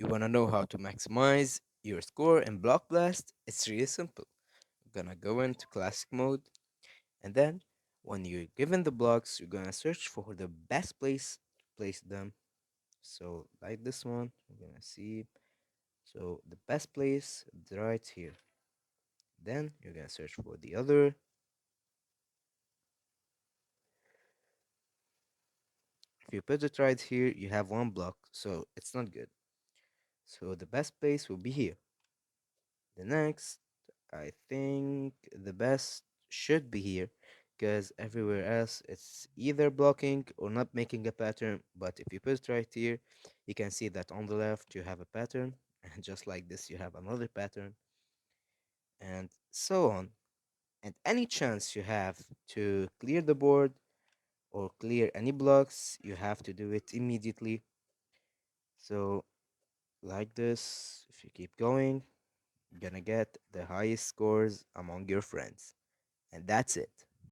You want to know how to maximize your score in Block Blast? It's really simple. You're gonna go into classic mode, and then when you're given the blocks, you're gonna search for the best place to place them. So, like this one, you're gonna see. So, the best place is right here. Then you're gonna search for the other. If you put it right here, you have one block, so it's not good. So, the best place will be here. The next, I think the best should be here because everywhere else it's either blocking or not making a pattern. But if you put it right here, you can see that on the left you have a pattern, and just like this, you have another pattern, and so on. And any chance you have to clear the board or clear any blocks, you have to do it immediately. So, like this, if you keep going, you're gonna get the highest scores among your friends. And that's it.